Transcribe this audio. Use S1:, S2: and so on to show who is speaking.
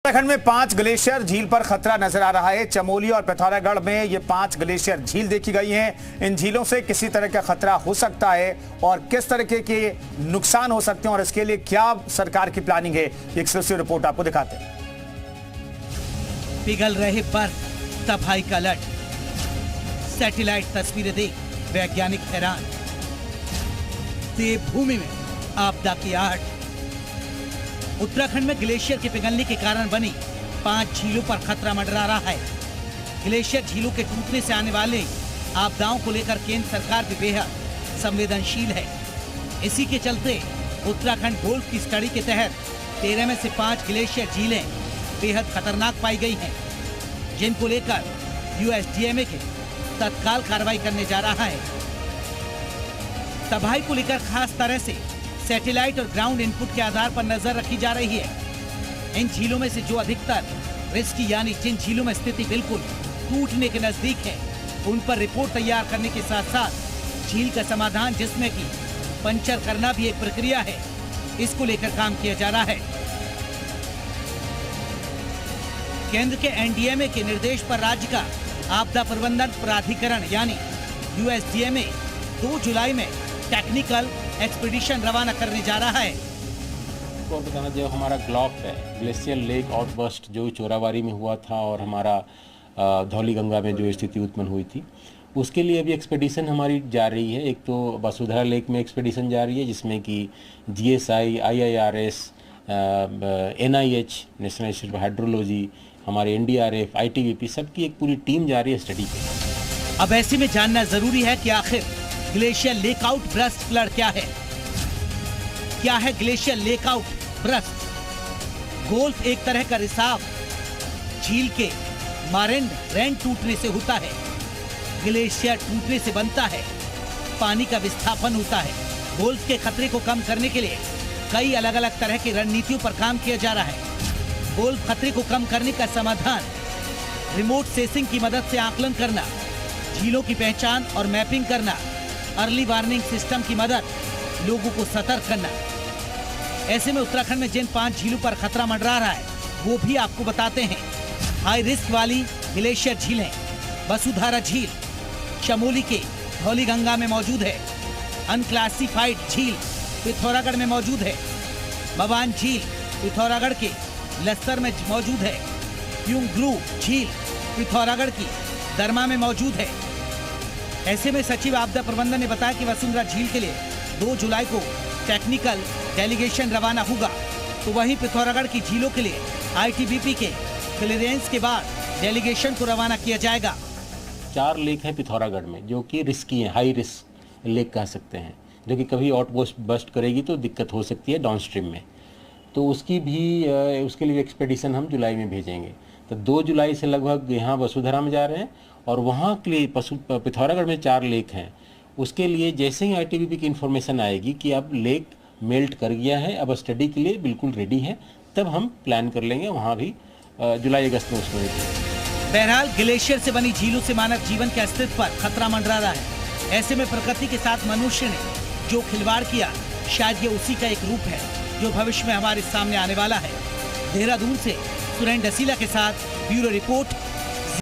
S1: उत्तराखंड में 5 ग्लेशियर झील पर खतरा नजर आ रहा है। चमोली और पिथौरागढ़ में ये 5 ग्लेशियर झील देखी गई हैं। इन झीलों से किसी तरह का खतरा हो सकता है और किस तरह के नुकसान हो सकते हैं और इसके लिए क्या सरकार की प्लानिंग है, एक एक्सक्लूसिव रिपोर्ट आपको दिखाते हैं।
S2: पिघल रहे बर्फ, तबाही का अलर्ट, सैटेलाइट तस्वीरें देख वैज्ञानिक हैरान। देवभूमि में आपदा की आहट। उत्तराखंड में ग्लेशियर के पिघलने के कारण बनी 5 झीलों पर खतरा मंडरा रहा है। ग्लेशियर झीलों के टूटने से आने वाले आपदाओं को लेकर केंद्र सरकार भी बेहद संवेदनशील है। इसी के चलते उत्तराखंड गोल्फ की स्टडी के तहत 13 में से 5 ग्लेशियर झीलें बेहद खतरनाक पाई गई हैं, जिनको लेकर USDMA के तत्काल कार्रवाई करने जा रहा है। तबाही को लेकर खास तरह से सैटेलाइट और ग्राउंड इनपुट के आधार पर नजर रखी जा रही है। इन झीलों में से जो अधिकतर रिस्की यानी जिन झीलों में स्थिति बिल्कुल टूटने के नजदीक है, उन पर रिपोर्ट तैयार करने के साथ साथ झील का समाधान, जिसमें कि पंचर करना भी एक प्रक्रिया है, इसको लेकर काम किया जा रहा है। केंद्र के NDMA के निर्देश पर राज्य का आपदा प्रबंधन प्राधिकरण यानी USDMA 2 जुलाई में टेक्निकल एक्सपीडिशन रवाना करने जा रहा है।
S3: आपको बताना, जो हमारा ग्लॉप है, ग्लेशियर लेक आउटबर्स्ट जो चोराबारी में हुआ था और हमारा धौली गंगा में जो स्थिति उत्पन्न हुई थी, उसके लिए अभी एक्सपीडिशन हमारी जा रही है। एक तो वसुधरा लेक में एक्सपीडिशन जा रही है, जिसमें कि GSI, IIRS, NIH national institute of hydrology, हमारे NDRF, ITBP सबकी एक पूरी टीम जा रही है स्टडी पे।
S2: अब ऐसे में जानना जरूरी है कि आखिर ग्लेशियर लेकआउट ब्रस्ट फ्लड क्या है। क्या है ग्लेशियर लेकआउट ब्रस्ट? गोल्फ एक तरह का रिसाव झील के मारेंड रैंड टूटने से होता है। ग्लेशियर टूटने से बनता है, पानी का विस्थापन होता है। गोल्फ के खतरे को कम करने के लिए कई अलग अलग तरह की रणनीतियों पर काम किया जा रहा है। गोल्फ खतरे को कम करने का समाधान रिमोट सेंसिंग की मदद से आकलन करना, झीलों की पहचान और मैपिंग करना, अर्ली वार्निंग सिस्टम की मदद लोगों को सतर्क करना। ऐसे में उत्तराखंड में जिन 5 झीलों पर खतरा मंडरा रहा है, वो भी आपको बताते हैं। हाई रिस्क वाली ग्लेशियर झीलें, वसुधारा झील चमोली के धौली गंगा में मौजूद है। अनक्लासिफाइड झील पिथौरागढ़ में मौजूद है। बवान झील पिथौरागढ़ के लस्तर में मौजूद है। युंगग्रू झील पिथौरागढ़ की दरमा में मौजूद है। ऐसे में सचिव आपदा प्रबंधन ने बताया कि वसुंधरा झील के लिए 2 जुलाई को टेक्निकल डेलीगेशन रवाना होगा, तो वहीं पिथौरागढ़ की झीलों के लिए ITBP के क्लियरेंस के बाद डेलीगेशन को रवाना किया जाएगा।
S3: 4 लेक हैं पिथौरागढ़ में जो कि रिस्की हैं, हाई रिस्क लेक कह सकते हैं, जो कि कभी आउटबर्स्ट बस्ट करेगी तो दिक्कत हो सकती है डाउनस्ट्रीम में। तो उसके लिए एक्सपेडिशन हम जुलाई में भेजेंगे। तो 2 जुलाई से लगभग यहाँ वसुधरा में जा रहे हैं और वहाँ के लिए पिथौरागढ़ में 4 लेक हैं। उसके लिए जैसे ही ITBP की इन्फॉर्मेशन आएगी कि अब लेक मेल्ट कर गया है, अब स्टडी के लिए बिल्कुल रेडी है, तब हम प्लान कर लेंगे वहाँ भी जुलाई अगस्त में उसमें।
S2: बहरहाल ग्लेशियर से बनी झीलों से मानव जीवन के अस्तित्व पर खतरा मंडरा रहा है। ऐसे में प्रकृति के साथ मनुष्य ने जो खिलवाड़ किया, शायद ये उसी का एक रूप है जो भविष्य में हमारे सामने आने वाला है। देहरादून से सुरेंद्र डसीला के साथ ब्यूरो रिपोर्ट,